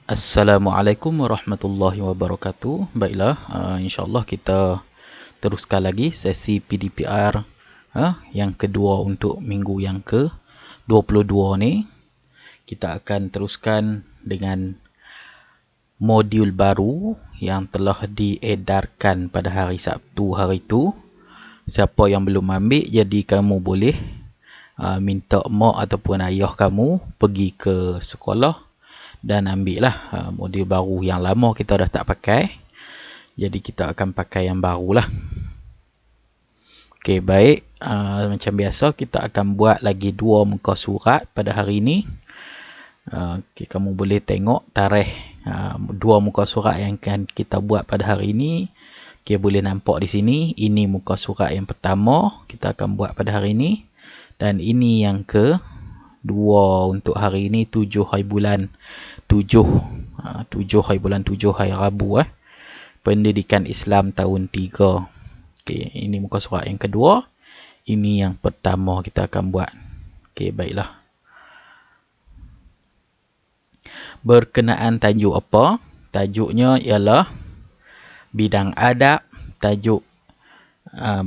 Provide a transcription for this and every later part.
Assalamualaikum warahmatullahi wabarakatuh. Baiklah, insyaAllah kita teruskan lagi sesi PDPR yang kedua untuk minggu yang ke-22 ni. Kita akan teruskan dengan modul baru yang telah diedarkan pada hari Sabtu hari itu. Siapa yang belum ambil, jadi kamu boleh minta mak ataupun ayah kamu pergi ke sekolah dan ambil lah modul baru. Yang lama kita dah tak pakai, jadi kita akan pakai yang baru lah. Okey, baik. Macam biasa kita akan buat lagi 2 muka surat pada hari ini. Okey, kamu boleh tengok tarikh 2 muka surat yang akan kita buat pada hari ini. Okey, boleh nampak di sini. Ini muka surat yang pertama kita akan buat pada hari ini. Dan ini yang kedua untuk hari ini, 7 hari bulan 7. 7 hari bulan 7 hari Rabu. Pendidikan Islam tahun 3. Okey, ini muka surat yang kedua. Ini yang pertama kita akan buat. Okey, baiklah. Berkenaan tajuk apa? Tajuknya ialah bidang adab. Tajuk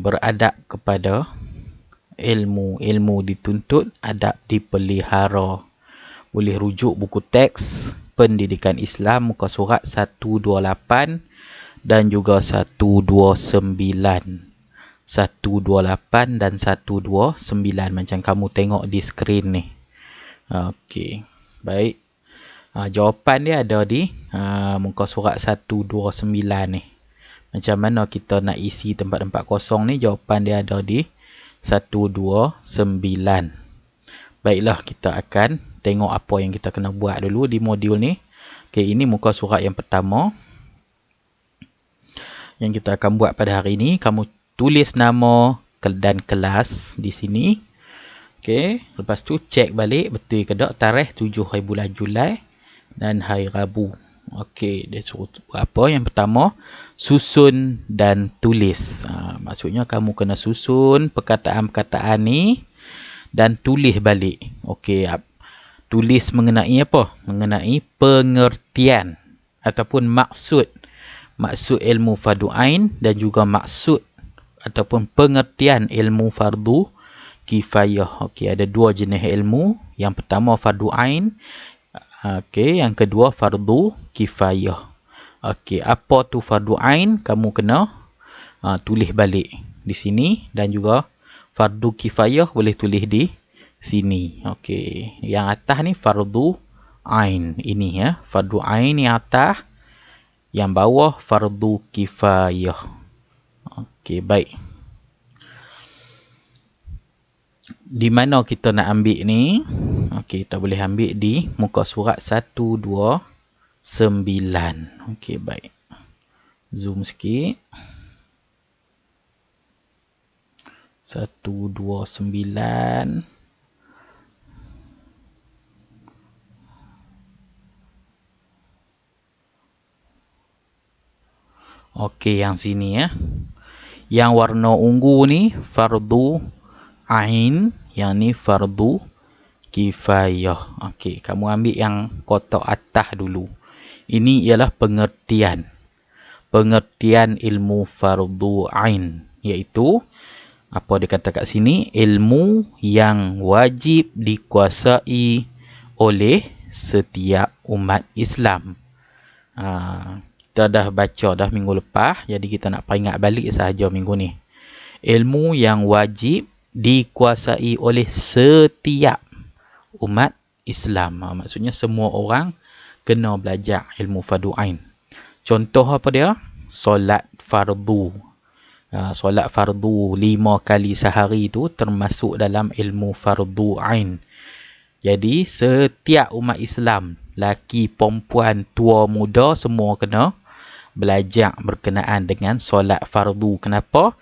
beradab kepada ilmu. Ilmu dituntut, adab dipelihara. Boleh rujuk buku teks Pendidikan Islam muka surat 128 dan juga 129. 128 dan 129 macam kamu tengok di skrin ni. Okey, baik. Jawapan dia ada di muka surat 129 ni. Macam mana kita nak isi tempat-tempat kosong ni? Jawapan dia ada di 129. Baiklah, kita akan tengok apa yang kita kena buat dulu di modul ni. Okey, ini muka surat yang pertama yang kita akan buat pada hari ini. Kamu tulis nama dan kelas di sini. Okey, lepas tu cek balik betul ke tak tarikh 7 hari bulan Julai dan hari Rabu. Okey, dia suruh buat apa? Yang pertama, susun dan tulis. Maksudnya kamu kena susun perkataan-perkataan ni dan tulis balik. Okey, tulis mengenai apa? Mengenai pengertian ataupun maksud ilmu fardu ain dan juga maksud ataupun pengertian ilmu fardu kifayah. Okey, ada 2 jenis ilmu. Yang pertama fardu ain. Okey, yang kedua fardu kifayah. Okey, apa tu fardu ain? Kamu kena tulis balik di sini, dan juga fardu kifayah boleh tulis di sini. Okey, yang atas ni fardu ain. Ini ya, fardu ain yang atas, yang bawah fardu kifayah. Okey, baik. Di mana kita nak ambil ni? Okey, kita boleh ambil di muka surat 129. Okey, baik. Zoom sikit. 129. Okey, yang sini ya. Yang warna ungu ni fardu ain, yang ni fardu kifayah. Okey, kamu ambil yang kotak atas dulu. Ini ialah pengertian. Pengertian ilmu fardu ain, iaitu apa dia kata kat sini? Ilmu yang wajib dikuasai oleh setiap umat Islam. Kita dah baca dah minggu lepas, jadi kita nak peringat balik sahaja minggu ni. Ilmu yang wajib dikuasai oleh setiap umat Islam. Maksudnya semua orang kena belajar ilmu fardu ain. Contoh apa dia? Solat fardu. Solat fardu 5 kali sehari tu termasuk dalam ilmu fardu ain. Jadi setiap umat Islam, laki, perempuan, tua, muda, semua kena belajar berkenaan dengan solat fardu. Kenapa?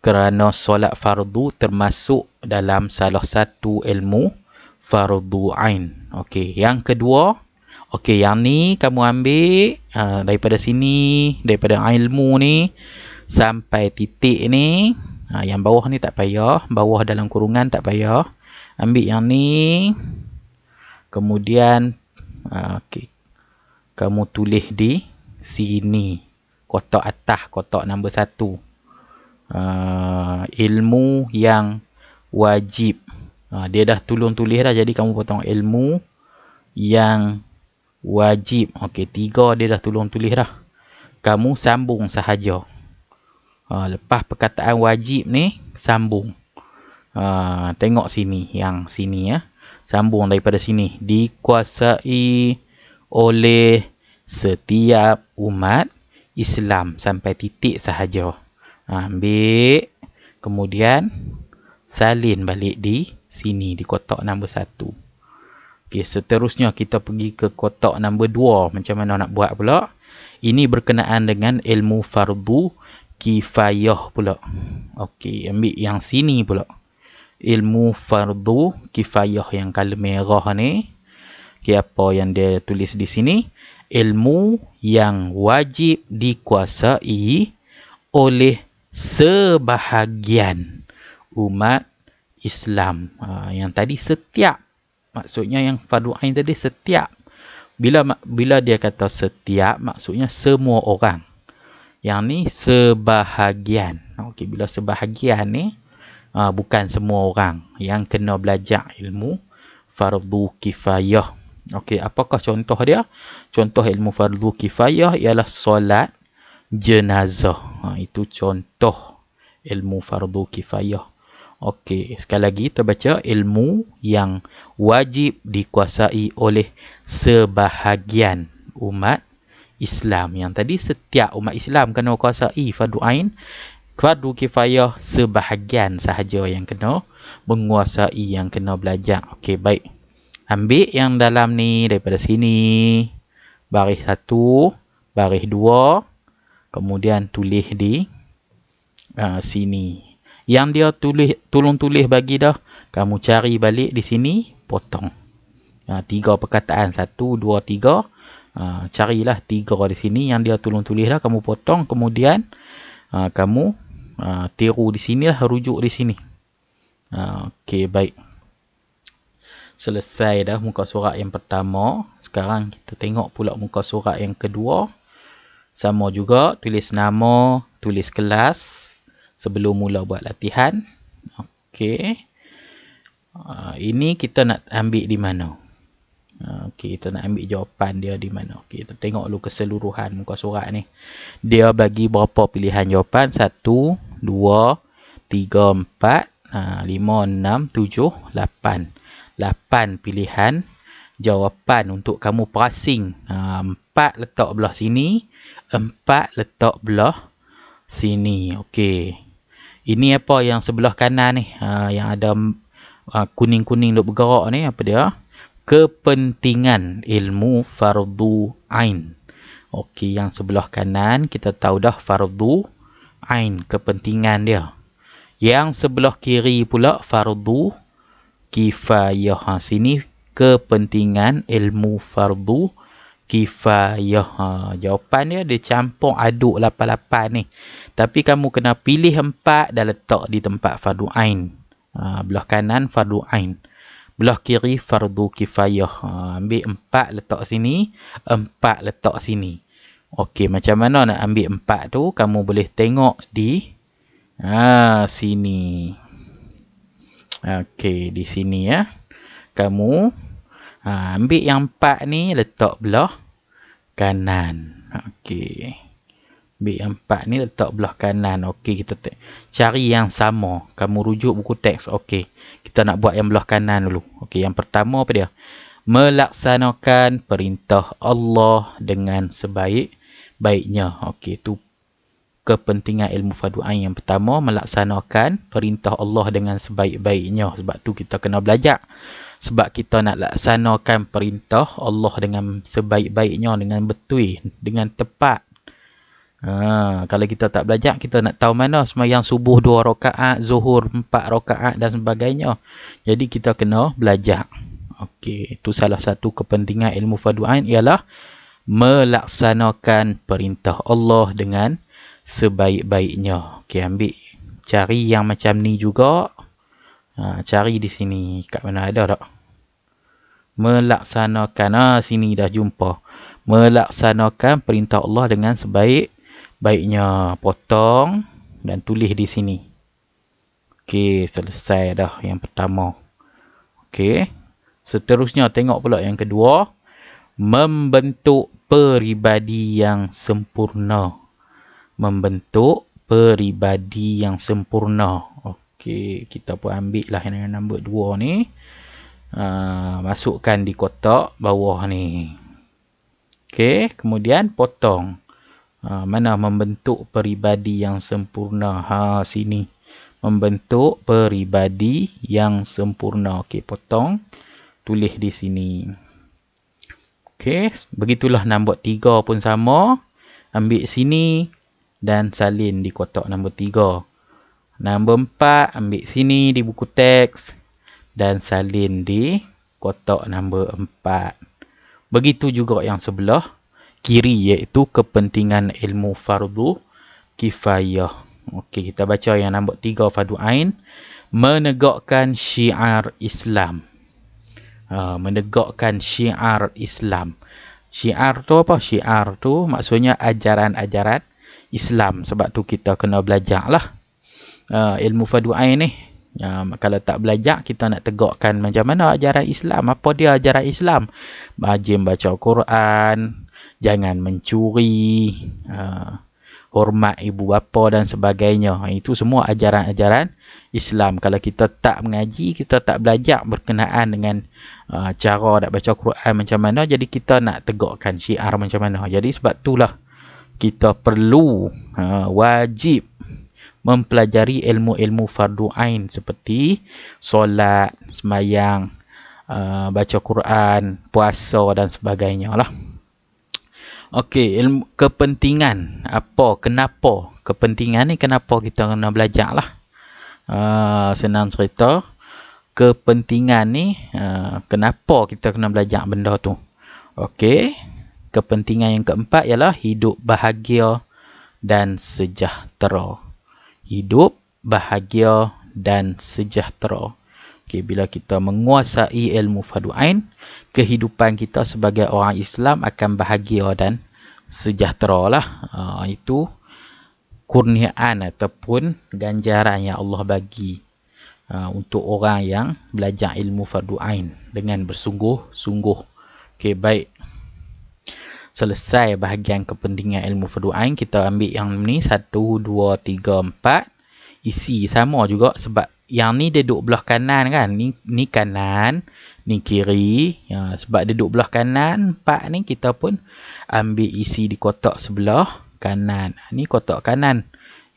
Kerana solat fardu termasuk dalam salah satu ilmu fardu ain. Okey, yang kedua. Okey, yang ni kamu ambil daripada sini, daripada ilmu ni sampai titik ni. Yang bawah ni tak payah, bawah dalam kurungan tak payah. Ambil yang ni. Kemudian okey, kamu tulis di sini. Kotak atas, kotak nombor 1. Ilmu yang wajib. Dia dah tolong tulis dah. Jadi kamu potong ilmu yang wajib. Okey, 3 dia dah tolong tulis dah. Kamu sambung sahaja. Lepas perkataan wajib ni, sambung. Tengok sini, yang sini ya. Sambung daripada sini. Dikuasai oleh setiap umat Islam sampai titik sahaja. Ambil, kemudian salin balik di sini, di kotak nombor 1. Okey, seterusnya kita pergi ke kotak nombor 2. Macam mana nak buat pula? Ini berkenaan dengan ilmu fardu kifayah pula. Okey, ambil yang sini pula. Ilmu fardu kifayah yang color merah ni. Okey, apa yang dia tulis di sini? Ilmu yang wajib dikuasai oleh sebahagian umat Islam. Yang tadi setiap. Maksudnya yang fardu ain tadi setiap. Bila dia kata setiap, maksudnya semua orang. Yang ni sebahagian. Okey, bila sebahagian ni, bukan semua orang yang kena belajar ilmu fardu kifayah. Okey, apakah contoh dia? Contoh ilmu fardu kifayah ialah solat jenazah. Itu contoh ilmu fardu kifayah. Okey, sekali lagi kita baca ilmu yang wajib dikuasai oleh sebahagian umat Islam. Yang tadi setiap umat Islam kena kuasai fardu ain. Fardu kifayah sebahagian sahaja yang kena menguasai, yang kena belajar. Okey, baik. Ambil yang dalam ni daripada sini. Baris 1, baris 2. Kemudian tulis di sini. Yang dia tolong tulis bagi dah. Kamu cari balik di sini, potong. 3 perkataan. 1, 2, 3. Carilah 3 di sini. Yang dia tolong tulis dah, kamu potong. Kemudian kamu tiru di sini lah, rujuk di sini. Okey, baik. Selesai dah muka surat yang pertama. Sekarang kita tengok pula muka surat yang kedua. Sama juga, tulis nama, tulis kelas sebelum mula buat latihan. Okey. Ini kita nak ambil di mana? Okey, kita nak ambil jawapan dia di mana? Okey, kita tengok dulu keseluruhan muka surat ni. Dia bagi berapa pilihan jawapan? 1, 2, 3, 4, 5, 6, 7, 8. 8 pilihan jawapan untuk kamu prasing. 4 letak belah sini, 4 letak belah sini. Okey. Ini apa yang sebelah kanan ni? Yang ada kuning-kuning duk bergerak ni, apa dia? Kepentingan ilmu fardu ain. Okey, yang sebelah kanan kita tahu dah fardu ain, kepentingan dia. Yang sebelah kiri pula fardu kifayah. Sini kepentingan ilmu fardu kifayah. Jawapan dia campur aduk 8-8 ni. Tapi kamu kena pilih 4 dan letak di tempat fardu ain. Belah kanan fardu ain, belah kiri fardu kifayah. Ambil 4 letak sini, 4 letak sini. Okey, macam mana nak ambil 4 tu? Kamu boleh tengok di sini. Okey, di sini ya. Kamu ambil yang 4 ni, letak belah kanan. Okey. Ambil yang 4 ni, letak belah kanan. Okey, kita cari yang sama. Kamu rujuk buku teks. Okey. Kita nak buat yang belah kanan dulu. Okey, yang pertama apa dia? Melaksanakan perintah Allah dengan sebaik-baiknya. Okey, tu kepentingan ilmu fardu ain yang pertama, melaksanakan perintah Allah dengan sebaik-baiknya. Sebab tu kita kena belajar. Sebab kita nak laksanakan perintah Allah dengan sebaik-baiknya, dengan betul, dengan tepat. Kalau kita tak belajar, kita nak tahu mana sembahyang subuh 2 rakaat, zuhur 4 rakaat dan sebagainya. Jadi kita kena belajar. Okey, itu salah satu kepentingan ilmu fardu ain ialah melaksanakan perintah Allah dengan sebaik-baiknya. Okey, ambil cari yang macam ni juga. Cari di sini. Kat mana ada tak? Melaksanakan. Sini dah jumpa. Melaksanakan perintah Allah dengan sebaik-baiknya. Potong dan tulis di sini. Okey, selesai dah yang pertama. Okey. Seterusnya tengok pula yang kedua. Membentuk peribadi yang sempurna. Membentuk peribadi yang sempurna. Okey, kita pun ambil lah yang nombor 2 ni. Masukkan di kotak bawah ni. Okey, kemudian potong. Mana membentuk peribadi yang sempurna? Sini. Membentuk peribadi yang sempurna. Okey, potong. Tulis di sini. Okey, begitulah nombor 3 pun sama. Ambil sini dan salin di kotak nombor 3. Nombor 4 ambil sini di buku teks dan salin di kotak nombor 4. Begitu juga yang sebelah kiri, iaitu kepentingan ilmu fardu kifayah. Okey, kita baca yang nombor 3 fardu ain. Menegakkan syiar Islam. Menegakkan syiar Islam. Syiar tu apa? Syiar tu maksudnya ajaran-ajaran Islam. Sebab tu kita kena belajar lah. Ilmu fardu ain ni. Kalau tak belajar, kita nak tegakkan macam mana ajaran Islam. Apa dia ajaran Islam? Rajin baca Quran. Jangan mencuri. Hormat ibu bapa dan sebagainya. Itu semua ajaran-ajaran Islam. Kalau kita tak mengaji, kita tak belajar berkenaan dengan cara nak baca Quran macam mana, jadi kita nak tegakkan syiar macam mana. Jadi sebab itulah kita perlu wajib mempelajari ilmu-ilmu fardu ain seperti solat, sembahyang, baca Quran, puasa dan sebagainya lah. Okey, ilmu kepentingan. Kenapa? Kepentingan ni kenapa kita kena belajar lah. Senang cerita. Kepentingan ni, kenapa kita kena belajar benda tu. Okey. Kepentingan yang keempat ialah hidup bahagia dan sejahtera. Hidup bahagia dan sejahtera. Okey, bila kita menguasai ilmu fardu ain, kehidupan kita sebagai orang Islam akan bahagia dan sejahtera lah. Itu kurniaan ataupun ganjaran yang Allah bagi untuk orang yang belajar ilmu fardu ain dengan bersungguh-sungguh. Okey, baik. Selesai bahagian kepentingan ilmu fardu ain. Kita ambil yang ni 1, 2, 3, 4. Isi sama juga sebab yang ni dia duduk belah kanan kan. Ni kanan, ni kiri. Sebab dia duduk belah kanan, 4 ni kita pun ambil isi di kotak sebelah kanan. Ni kotak kanan.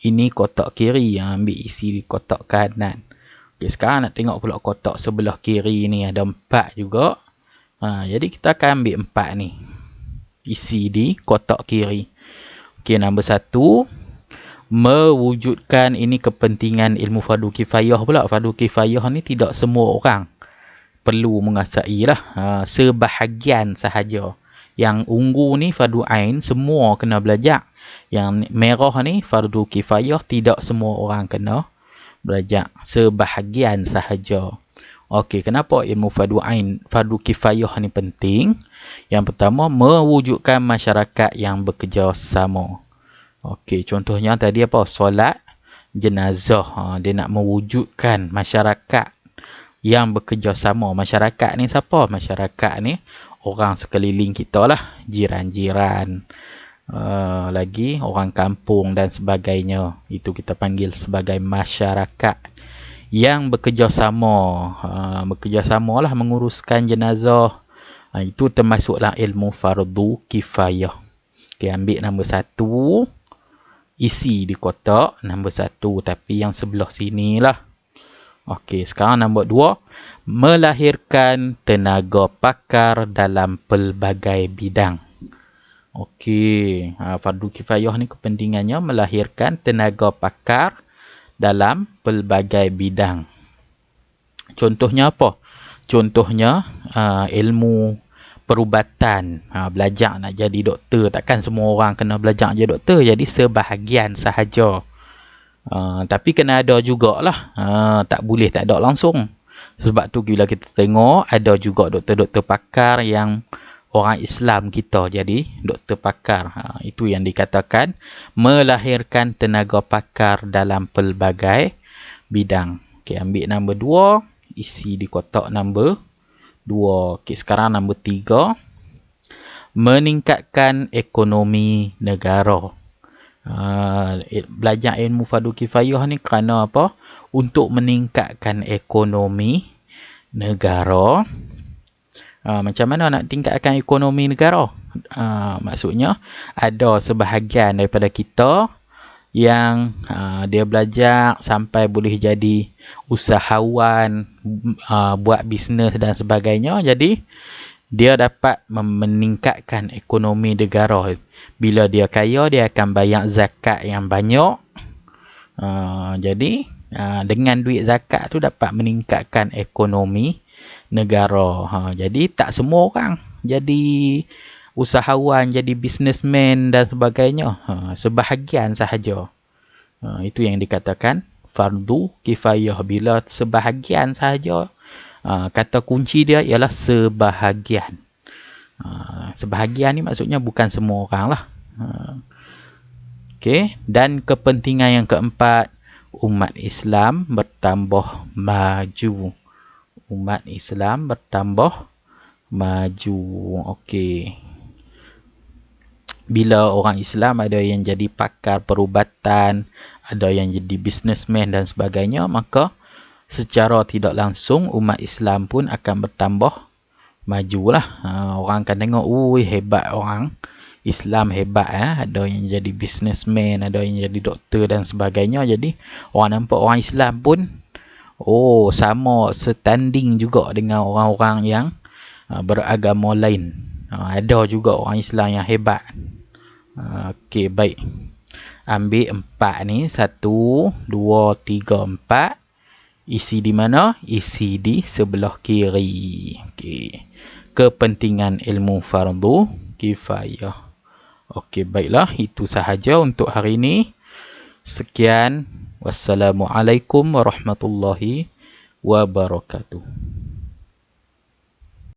Ini kotak kiri yang ambil isi di kotak kanan. Okay, sekarang nak tengok pula kotak sebelah kiri ni ada 4 juga. Jadi kita akan ambil 4 ni. Isi di kotak kiri. Okey, nombor 1. Mewujudkan, ini kepentingan ilmu fardu kifayah pula. Fardu kifayah ni tidak semua orang perlu menguasai lah. Sebahagian sahaja. Yang ungu ni fardu ain, semua kena belajar. Yang merah ni fardu kifayah, tidak semua orang kena belajar. Sebahagian sahaja. Okey, kenapa ilmu fardu ain, fardu kifayah ni penting? Yang pertama, mewujudkan masyarakat yang bekerjasama. Okey, contohnya tadi apa? Solat jenazah. Dia nak mewujudkan masyarakat yang bekerjasama. Masyarakat ni siapa? Masyarakat ni orang sekeliling kita lah. Jiran-jiran. Lagi orang kampung dan sebagainya. Itu kita panggil sebagai masyarakat yang bekerjasama. Bekerjasama lah menguruskan jenazah. Itu termasuklah ilmu fardu kifayah. Okay, ambil nombor 1. Isi di kotak nombor 1. Tapi yang sebelah sini lah. Okey, sekarang nombor 2. Melahirkan tenaga pakar dalam pelbagai bidang. Okey, fardu kifayah ni kepentingannya melahirkan tenaga pakar dalam pelbagai bidang. Contohnya apa? Contohnya ilmu perubatan. Belajar nak jadi doktor. Takkan semua orang kena belajar jadi doktor. Jadi sebahagian sahaja. Tapi kena ada jugalah. Tak boleh tak ada langsung. Sebab tu bila kita tengok, ada juga doktor-doktor pakar yang orang Islam kita jadi doktor pakar. Itu yang dikatakan melahirkan tenaga pakar dalam pelbagai bidang. Okey, ambil nombor 2, isi di kotak nombor 2. Okey, sekarang nombor 3, meningkatkan ekonomi negara. Belajar ilmu fardu kifayah ni kerana apa? Untuk meningkatkan ekonomi negara. Macam mana nak tingkatkan ekonomi negara? Maksudnya ada sebahagian daripada kita yang dia belajar sampai boleh jadi usahawan, buat bisnes dan sebagainya. Jadi dia dapat meningkatkan ekonomi negara. Bila dia kaya, dia akan bayar zakat yang banyak. Jadi dengan duit zakat tu dapat meningkatkan ekonomi negara. Jadi tak semua orang jadi usahawan, jadi businessman dan sebagainya. Sebahagian sahaja. Itu yang dikatakan fardu kifayah. Bila sebahagian sahaja, kata kunci dia ialah sebahagian. Sebahagian ni maksudnya bukan semua orang lah. Okey, dan kepentingan yang keempat, umat Islam bertambah maju. Umat Islam bertambah maju. Okey. Bila orang Islam ada yang jadi pakar perubatan, ada yang jadi businessman dan sebagainya, maka secara tidak langsung umat Islam pun akan bertambah majulah. Orang akan tengok, hebat orang Islam, hebat. Ada yang jadi businessman, ada yang jadi doktor dan sebagainya. Jadi orang nampak orang Islam pun sama setanding juga dengan orang-orang yang beragama lain. Ada juga orang Islam yang hebat. Okey, baik. Ambil 4 ni. 1, 2, 3, 4. Isi di mana? Isi di sebelah kiri. Okey. Kepentingan ilmu fardu kifayah. Okey, baiklah. Itu sahaja untuk hari ini. Sekian. Wassalamualaikum warahmatullahi wabarakatuh.